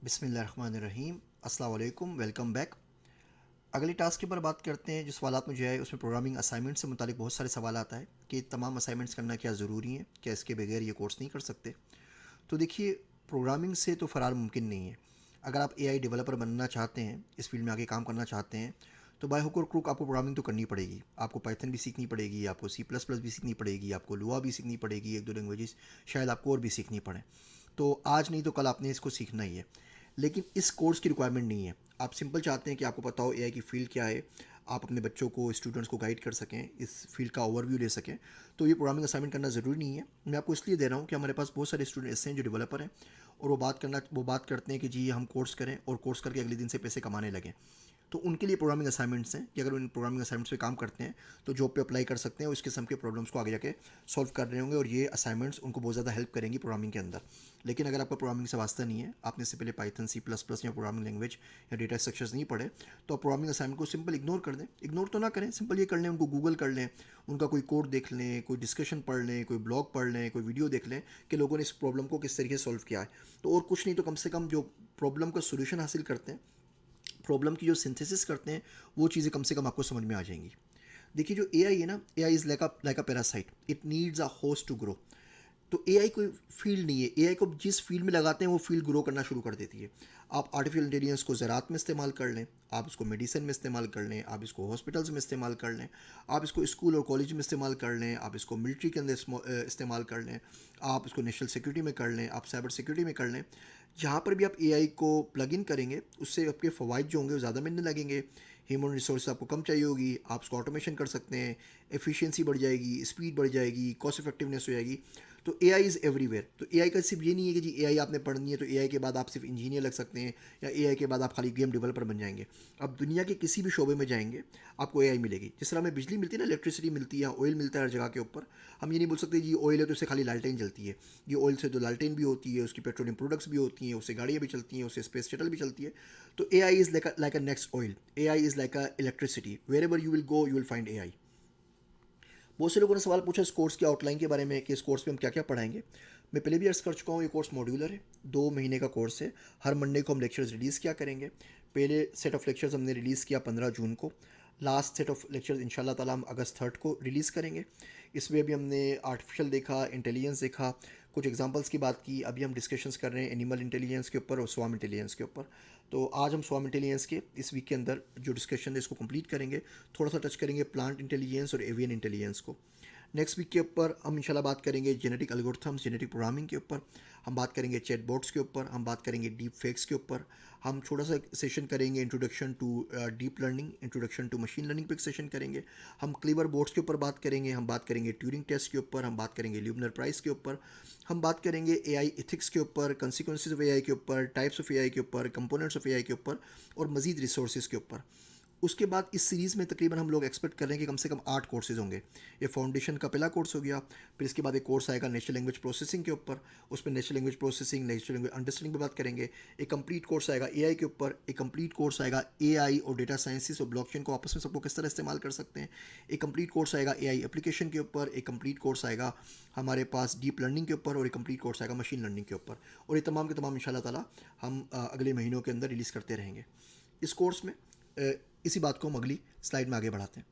बिस्मिल्लाहिर्रहमानिर्रहीम। अस्सलाम वालेकुम, वेलकम बैक। अगले टास्क के ऊपर बात करते हैं। जो सवालात मुझे आए उसमें प्रोग्रामिंग असाइनमेंट से मुतालिक बहुत सारे सवाल आता है कि तमाम असाइनमेंट्स करना क्या ज़रूरी है, क्या इसके बगैर ये कोर्स नहीं कर सकते। तो देखिए, प्रोग्रामिंग से तो फ़रार मुमकिन नहीं है। अगर आप एआई डेवलपर बनना चाहते हैं, इस फील्ड में आगे काम करना चाहते हैं, तो बाय हुक और क्रुक आपको प्रोग्रामिंग तो करनी पड़ेगी। आपको पाइथन भी सीखनी पड़ेगी, आपको सी प्लस प्लस भी सीखनी पड़ेगी, आपको लुआ भी सीखनी पड़ेगी, एक दो लैंग्वेजेस शायद आपको और भी सीखनी पड़े। तो आज नहीं तो कल आपने इसको सीखना ही है। लेकिन इस कोर्स की रिक्वायरमेंट नहीं है। आप सिंपल चाहते हैं कि आपको पता हो एआई की फ़ील्ड क्या है, आप अपने बच्चों को, स्टूडेंट्स को गाइड कर सकें, इस फील्ड का ओवरव्यू ले सकें, तो ये प्रोग्रामिंग असाइनमेंट करना ज़रूरी नहीं है। मैं आपको इसलिए दे रहा हूँ कि हमारे पास बहुत सारे स्टूडेंट ऐसे हैं जो डेवलपर हैं और वो बात करते हैं कि जी हम कोर्स करें और कोर्स करके अगले दिन से पैसे कमाने लगें। तो उनके लिए प्रोग्रामिंग असाइनमेंट्स हैं कि अगर उन प्रोग्रामिंग असाइनमेंट्स पे काम करते हैं तो जॉब पे अप्लाई कर सकते हैं और इस किस्म के प्रॉब्लम्स को आगे जाके सॉल्व कर रहे होंगे और ये असाइनमेंट्स उनको बहुत ज़्यादा हेल्प करेंगी प्रोग्रामिंग के अंदर। लेकिन अगर आपका प्रोग्रामिंग से वास्ता नहीं है, आपने इससे पहले पाइथन, सी प्लस प्लस या प्रोग्रामिंग लैंग्वेज या डेटा स्ट्रक्चर्स नहीं पढ़े, तो आप प्रोग्रामिंग असाइनमेंट को सिंपल इग्नोर कर दें। इग्नोर तो ना करें, सिंपल ये कर लें, उनको गूगल कर लें, उनका कोई कोड देख लें, कोई डिस्कशन पढ़ लें, कोई ब्लॉग पढ़ लें, कोई वीडियो देख लें कि लोगों ने इस प्रॉब्लम को किस तरीके से सॉल्व किया है। तो और कुछ नहीं तो कम से कम जो प्रॉब्लम का सोल्यूशन हासिल करते हैं, प्रॉब्लम की जो सिंथेसिस करते हैं, वो चीज़ें कम से कम आपको समझ में आ जाएंगी। देखिए, जो एआई है ना, AI is like a parasite, it needs a host to grow. तो एआई कोई फील्ड नहीं है। एआई को जिस फील्ड में लगाते हैं वो फील्ड ग्रो करना शुरू कर देती है। आप आर्टिफिशियल इंटेलिजेंस को ज़राअत में इस्तेमाल कर लें, आप इसको मेडिसिन में इस्तेमाल कर लें, आप इसको हॉस्पिटल्स में इस्तेमाल कर लें, आप इसको स्कूल और कॉलेज में इस्तेमाल कर लें, आप इसको मिलिट्री के अंदर इस्तेमाल कर लें, आप इसको नेशनल सिक्योरिटी में कर लें, आप साइबर सिक्योरिटी में कर लें। जहाँ पर भी आप एआई को प्लग इन करेंगे उससे आपके फ़वाइद जो होंगे वो ज़्यादा मिलने लगेंगे। ह्यूमन रिसोर्स आपको कम चाहिए होगी, आप उसको ऑटोमेशन कर सकते हैं, एफिशिएंसी बढ़ जाएगी, स्पीड बढ़ जाएगी, कॉस्ट इफेक्टिवनेस हो जाएगी। तो एआई इज़ एवरीवेयर। तो एआई का सिर्फ ये नहीं है कि जी एआई आपने पढ़नी है तो एआई के बाद आप सिर्फ इंजीनियर लग सकते हैं या एआई के बाद आप खाली गेम डेवलपर बन जाएंगे। अब दुनिया के किसी भी शोबे में जाएंगे आपको एआई मिलेगी। जिस तरह हमें बिजली मिलती है ना, इलेक्ट्रिसिटी मिलती है या ऑयल मिलता है हर जगह के ऊपर, हम ये नहीं बोल सकते जी ऑयल है तो उससे खाली लालटेन जलती है। ये ऑयल से तो लालटेन भी होती है, उसकी पेट्रोलियम प्रोडक्ट्स भी होती हैं, उससे गाड़ियाँ भी चलती हैं, उससे स्पेस शटल भी चलती है। तो AI is like a next oil, AI is like a electricity, where ever you will go you will find AI. बहुत से लोगों ने सवाल पूछा इस कोर्स की आउटलाइन के बारे में कि इस कोर्स में हम क्या क्या पढ़ाएंगे। मैं पहले भी अर्ज़ कर चुका हूँ, ये कोर्स मॉड्यूलर है, 2 महीने का कोर्स है। हर मंडे को हम लेक्चर्स रिलीज़ किया करेंगे। पहले सेट ऑफ लेक्चर्स हमने रिलीज़ किया 15 जून को। लास्ट सेट ऑफ लेक्चर्स इंशाल्लाह ताला हम अगस्त 3 को रिलीज़ करेंगे। इसमें भी हमने आर्टिफिशियल देखा, इंटेलिजेंस देखा, कुछ एग्जांपल्स की बात की। अभी हम डिस्कशंस कर रहे हैं एनिमल इंटेलिजेंस के ऊपर और स्वाम इंटेलिजेंस के ऊपर। तो आज हम स्वाम इंटेलिजेंस के इस वीक के अंदर जो डिस्कशन है इसको कंप्लीट करेंगे। थोड़ा सा टच करेंगे प्लांट इंटेलिजेंस और एवियन इंटेलिजेंस को। नेक्स्ट वीक के ऊपर हम इंशाल्लाह बात करेंगे जेनेटिक एल्गोरिथम्स, जेनेटिक प्रोग्रामिंग के ऊपर। हम बात करेंगे चैटबॉट्स के ऊपर, हम बात करेंगे डीप फेक्स के ऊपर। हम छोटा सा सेशन करेंगे introduction to deep learning, introduction to machine learning पे एक सेशन करेंगे। हम क्लीवर बोर्ड्स के ऊपर बात करेंगे, हम बात करेंगे ट्यूरिंग टेस्ट के ऊपर, हम बात करेंगे ल्यूमिनर प्राइस के ऊपर, हम बात करेंगे एआई एथिक्स के ऊपर, कंसिक्वेंसेज ऑफ एआई के ऊपर, टाइप्स ऑफ एआई के ऊपर, कंपोनेंट्स ऑफ एआई के ऊपर और मजीद रिसोर्सेज के ऊपर। उसके बाद इस सीरीज़ में तकरीबन हम लोग एक्सपेक्ट कर रहे हैं कि कम से कम 8 कोर्सेज होंगे। ये फाउंडेशन का पहला कोर्स हो गया, फिर इसके बाद एक कोर्स आएगा नेचुरल लैंग्वेज प्रोसेसिंग के ऊपर, उस पर natural language processing, natural language understanding पर बात करेंगे। एक कंप्लीट कोर्स आएगा एआई के ऊपर, एक कंप्लीट कोर्स आएगा एआई और डेटा साइंसिस और ब्लॉकचेन को आपस में सबको किस तरह इस्तेमाल कर सकते हैं। एक कंप्लीट कोर्स आएगा एआई एप्लीकेशन के ऊपर, एक कंप्लीट कोर्स आएगा हमारे पास डीप लर्निंग के ऊपर और एक कंप्लीट कोर्स आएगा मशीन लर्निंग के ऊपर। और ये तमाम के तमाम इंशाल्लाह ताला हम अगले महीनों के अंदर रिलीज़ करते रहेंगे। इस कोर्स में इसी बात को हम अगली स्लाइड में आगे बढ़ाते हैं।